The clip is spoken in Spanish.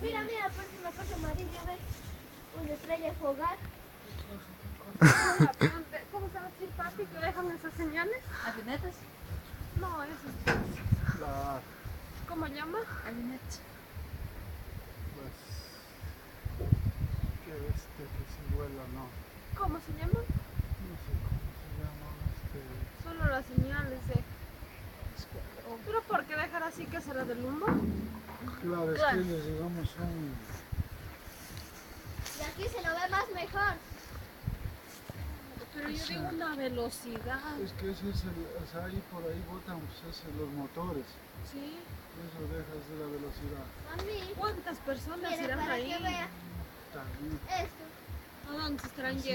Mira, mira, parece una cosa amarilla, ¿ves? Una estrella fogar. ¿Cómo se va a decir, papi, que dejan esas señales? ¿Avionetas? No, esas. La, ¿Cómo llama? Avionetas. pues, que si vuela, no. ¿Cómo se llama? No sé cómo se llama, Solo las señales de... ¿Pero por qué dejar así que será del humo? claro, es que ellos, digamos, son... Y aquí se lo ve más mejor. Pero yo digo una velocidad. Es que ese es o sea, ahí por ahí botan pues, los motores. Sí. Eso dejas de la velocidad. Mami, ¿Cuántas personas mira, irán para ahí? que vea Está bien. esto. ¿A dónde se estarán yendo?